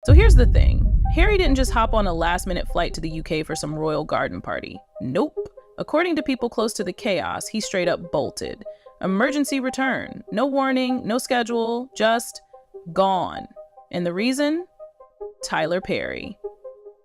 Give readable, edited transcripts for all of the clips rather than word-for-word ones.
So here's the thing. Harry didn't just hop on a last-minute flight to the UK for some royal garden party. Nope. According to people close to the chaos, he straight up bolted. Emergency return. No warning, no schedule, just gone. And the reason? Tyler Perry.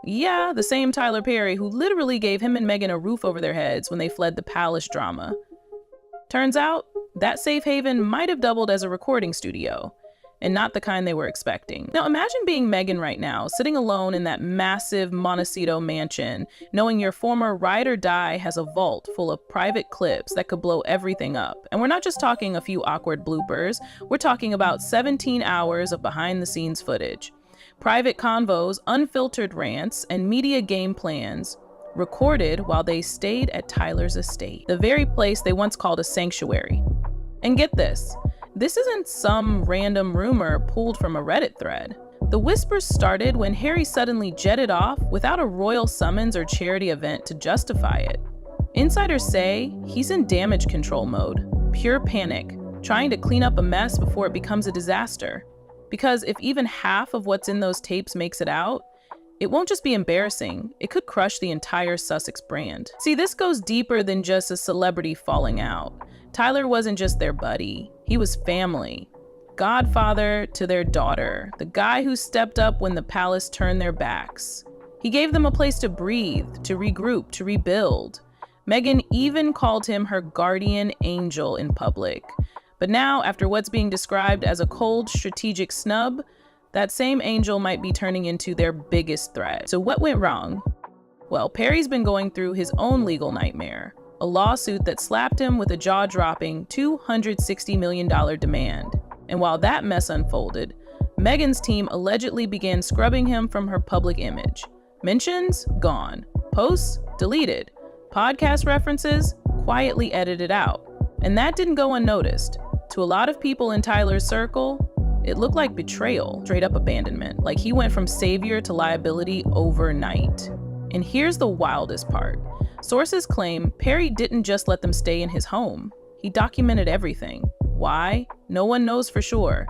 Yeah, the same Tyler Perry who literally gave him and Meghan a roof over their heads when they fled the palace drama. Turns out, that safe haven might have doubled as a recording studio, and not the kind they were expecting. Now imagine being Meghan right now, sitting alone in that massive Montecito mansion, knowing your former ride or die has a vault full of private clips that could blow everything up. And we're not just talking a few awkward bloopers, we're talking about 17 hours of behind-the-scenes footage. Private convos, unfiltered rants, and media game plans recorded while they stayed at Tyler's estate, the very place they once called a sanctuary. And get this isn't some random rumor pulled from a Reddit thread. The whispers started when Harry suddenly jetted off without a royal summons or charity event to justify it. Insiders say he's in damage control mode, pure panic, trying to clean up a mess before it becomes a disaster. Because if even half of what's in those tapes makes it out, it won't just be embarrassing, it could crush the entire Sussex brand. See, this goes deeper than just a celebrity falling out. Tyler wasn't just their buddy, he was family. Godfather to their daughter, the guy who stepped up when the palace turned their backs. He gave them a place to breathe, to regroup, to rebuild. Meghan even called him her guardian angel in public. But now, after what's being described as a cold, strategic snub, that same angel might be turning into their biggest threat. So what went wrong? Well, Perry's been going through his own legal nightmare, a lawsuit that slapped him with a jaw-dropping $260 million demand. And while that mess unfolded, Meghan's team allegedly began scrubbing him from her public image. Mentions? Gone. Posts? Deleted. Podcast references? Quietly edited out. And that didn't go unnoticed. To a lot of people in Tyler's circle, it looked like betrayal, straight up abandonment. Like he went from savior to liability overnight. And here's the wildest part. Sources claim Perry didn't just let them stay in his home. He documented everything. Why? No one knows for sure.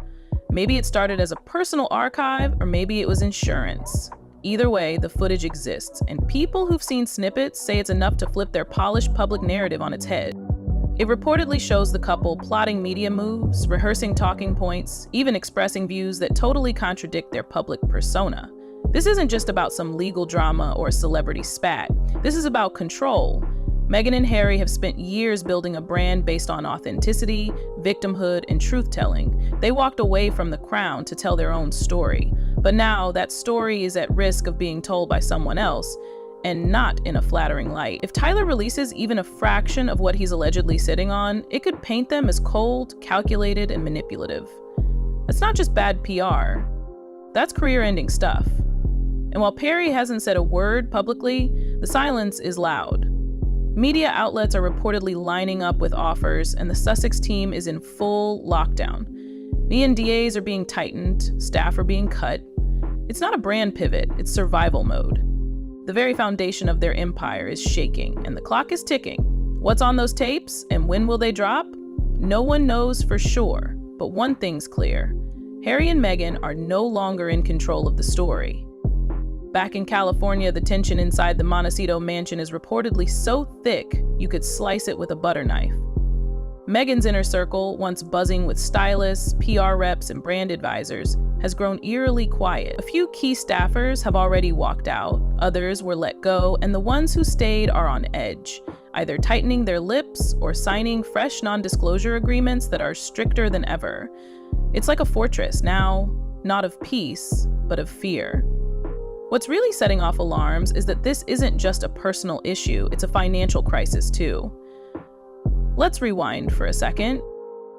Maybe it started as a personal archive, or maybe it was insurance. Either way, the footage exists, and people who've seen snippets say it's enough to flip their polished public narrative on its head. It reportedly shows the couple plotting media moves, rehearsing talking points, even expressing views that totally contradict their public persona. This isn't just about some legal drama or celebrity spat. This is about control. Meghan and Harry have spent years building a brand based on authenticity, victimhood, and truth-telling. They walked away from the crown to tell their own story. But now that story is at risk of being told by someone else, and not in a flattering light. If Tyler releases even a fraction of what he's allegedly sitting on, it could paint them as cold, calculated, and manipulative. That's not just bad PR. That's career-ending stuff. And while Perry hasn't said a word publicly, the silence is loud. Media outlets are reportedly lining up with offers, and the Sussex team is in full lockdown. The NDAs are being tightened, staff are being cut. It's not a brand pivot, it's survival mode. The very foundation of their empire is shaking, and the clock is ticking. What's on those tapes, and when will they drop? No one knows for sure, but one thing's clear. Harry and Meghan are no longer in control of the story. Back in California, the tension inside the Montecito mansion is reportedly so thick you could slice it with a butter knife. Meghan's inner circle, once buzzing with stylists, PR reps, and brand advisors, has grown eerily quiet. A few key staffers have already walked out, others were let go, and the ones who stayed are on edge, either tightening their lips or signing fresh non-disclosure agreements that are stricter than ever. It's like a fortress now, not of peace, but of fear. What's really setting off alarms is that this isn't just a personal issue, it's a financial crisis too. Let's rewind for a second.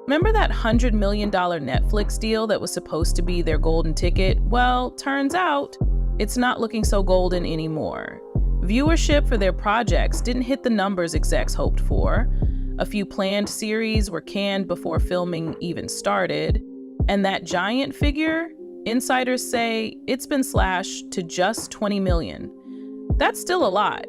Remember that $100 million Netflix deal that was supposed to be their golden ticket? Well, turns out it's not looking so golden anymore. Viewership for their projects didn't hit the numbers execs hoped for. A few planned series were canned before filming even started. And that giant figure, insiders say it's been slashed to just 20 million. That's still a lot,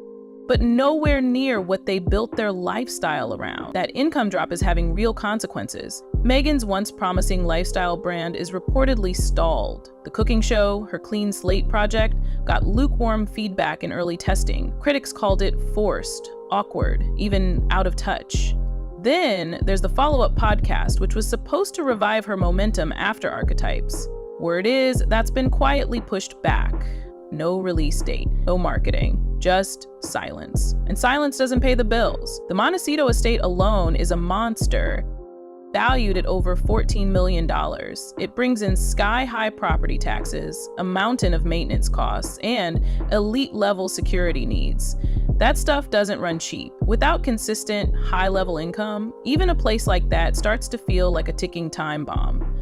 but nowhere near what they built their lifestyle around. That income drop is having real consequences. Meghan's once promising lifestyle brand is reportedly stalled. The cooking show, her Clean Slate project, got lukewarm feedback in early testing. Critics called it forced, awkward, even out of touch. Then there's the follow-up podcast, which was supposed to revive her momentum after Archetypes. Word is, that's been quietly pushed back. No release date, no marketing, just silence. And silence doesn't pay the bills. The Montecito estate alone is a monster, valued at over $14 million. It brings in sky-high property taxes, a mountain of maintenance costs, and elite-level security needs. That stuff doesn't run cheap. Without consistent, high-level income, even a place like that starts to feel like a ticking time bomb.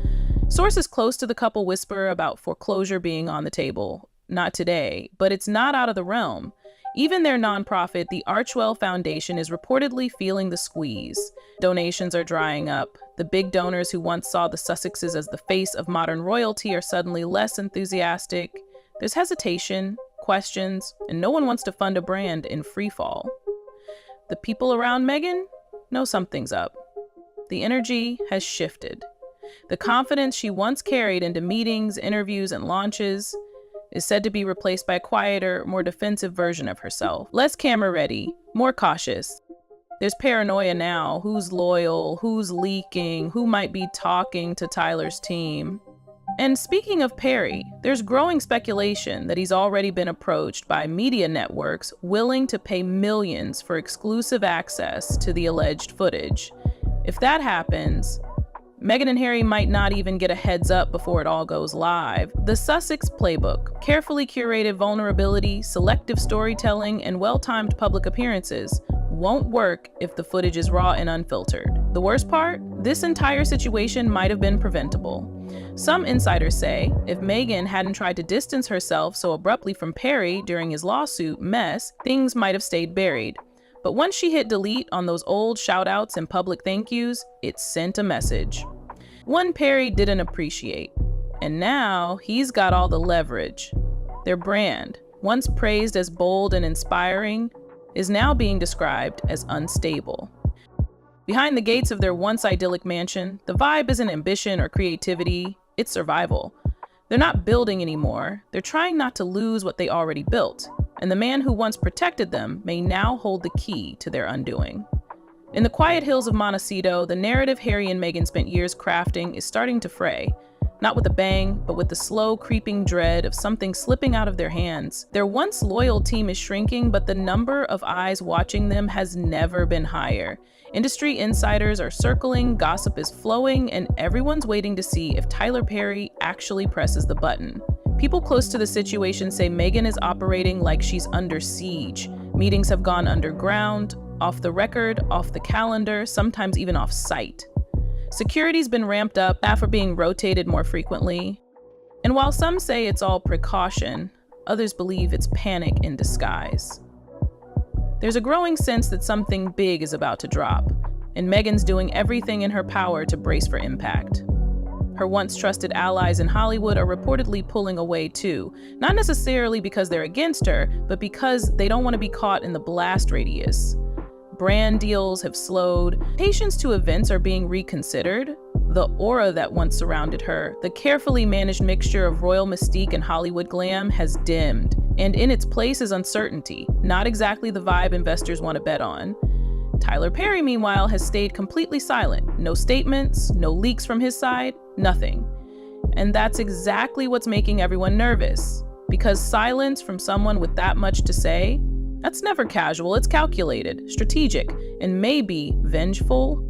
Sources close to the couple whisper about foreclosure being on the table. Not today, but it's not out of the realm. Even their nonprofit, the Archwell Foundation, is reportedly feeling the squeeze. Donations are drying up. The big donors who once saw the Sussexes as the face of modern royalty are suddenly less enthusiastic. There's hesitation, questions, and no one wants to fund a brand in freefall. The people around Meghan know something's up. The energy has shifted. The confidence she once carried into meetings, interviews, and launches is said to be replaced by a quieter, more defensive version of herself. Less camera-ready, more cautious. There's paranoia now. Who's loyal? Who's leaking? Who might be talking to Tyler's team? And speaking of Perry, there's growing speculation that he's already been approached by media networks willing to pay millions for exclusive access to the alleged footage. If that happens, Meghan and Harry might not even get a heads up before it all goes live. The Sussex playbook, carefully curated vulnerability, selective storytelling, and well-timed public appearances, won't work if the footage is raw and unfiltered. The worst part? This entire situation might have been preventable. Some insiders say if Meghan hadn't tried to distance herself so abruptly from Perry during his lawsuit mess, things might have stayed buried. But once she hit delete on those old shout-outs and public thank yous, it sent a message. One Perry didn't appreciate. And now he's got all the leverage. Their brand, once praised as bold and inspiring, is now being described as unstable. Behind the gates of their once idyllic mansion, the vibe isn't ambition or creativity, it's survival. They're not building anymore, they're trying not to lose what they already built. And the man who once protected them may now hold the key to their undoing. In the quiet hills of Montecito, the narrative Harry and Meghan spent years crafting is starting to fray. Not with a bang, but with the slow, creeping dread of something slipping out of their hands. Their once loyal team is shrinking, but the number of eyes watching them has never been higher. Industry insiders are circling, gossip is flowing, and everyone's waiting to see if Tyler Perry actually presses the button. People close to the situation say Meghan is operating like she's under siege. Meetings have gone underground, off the record, off the calendar, sometimes even off site. Security's been ramped up, staff are being rotated more frequently. And while some say it's all precaution, others believe it's panic in disguise. There's a growing sense that something big is about to drop, and Meghan's doing everything in her power to brace for impact. Her once trusted allies in Hollywood are reportedly pulling away too, not necessarily because they're against her, but because they don't want to be caught in the blast radius. Brand deals have slowed, invitations to events are being reconsidered. The aura that once surrounded her, the carefully managed mixture of royal mystique and Hollywood glam, has dimmed, and in its place is uncertainty, not exactly the vibe investors want to bet on. Tyler Perry, meanwhile, has stayed completely silent. No statements, no leaks from his side, nothing. And that's exactly what's making everyone nervous. Because silence from someone with that much to say, that's never casual, it's calculated, strategic, and maybe vengeful.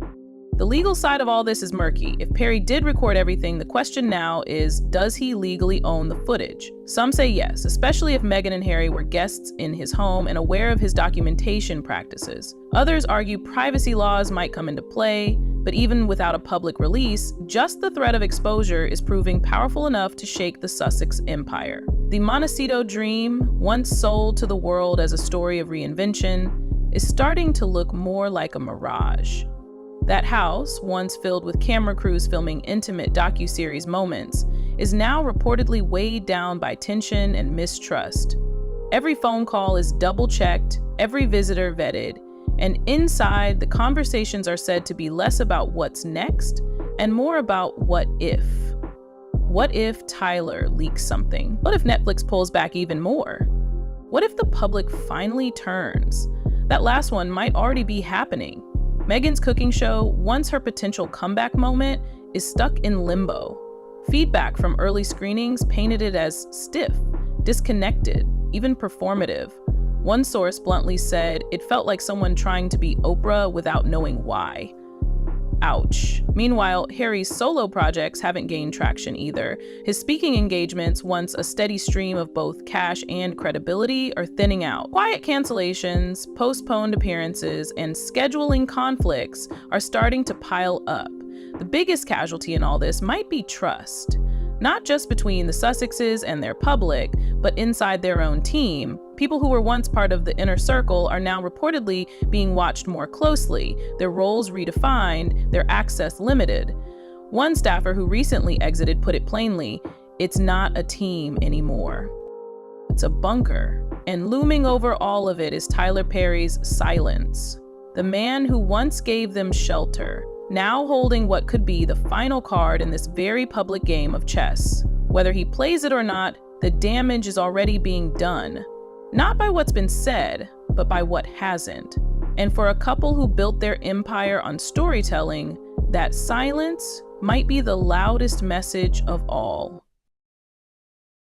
The legal side of all this is murky. If Perry did record everything, the question now is, does he legally own the footage? Some say yes, especially if Meghan and Harry were guests in his home and aware of his documentation practices. Others argue privacy laws might come into play, but even without a public release, just the threat of exposure is proving powerful enough to shake the Sussex empire. The Montecito dream, once sold to the world as a story of reinvention, is starting to look more like a mirage. That house, once filled with camera crews filming intimate docuseries moments, is now reportedly weighed down by tension and mistrust. Every phone call is double-checked, every visitor vetted, and inside, the conversations are said to be less about what's next and more about what if. What if Tyler leaks something? What if Netflix pulls back even more? What if the public finally turns? That last one might already be happening. Megan's cooking show, once her potential comeback moment, is stuck in limbo. Feedback from early screenings painted it as stiff, disconnected, even performative. One source bluntly said it felt like someone trying to be Oprah without knowing why. Ouch. Meanwhile, Harry's solo projects haven't gained traction either. His speaking engagements, once a steady stream of both cash and credibility, are thinning out. Quiet cancellations, postponed appearances, and scheduling conflicts are starting to pile up. The biggest casualty in all this might be trust. Not just between the Sussexes and their public, but inside their own team. People who were once part of the inner circle are now reportedly being watched more closely, their roles redefined, their access limited. One staffer who recently exited put it plainly, "It's not a team anymore. It's a bunker." And looming over all of it is Tyler Perry's silence. The man who once gave them shelter, now holding what could be the final card in this very public game of chess. Whether he plays it or not, the damage is already being done. Not by what's been said, but by what hasn't. And for a couple who built their empire on storytelling, that silence might be the loudest message of all.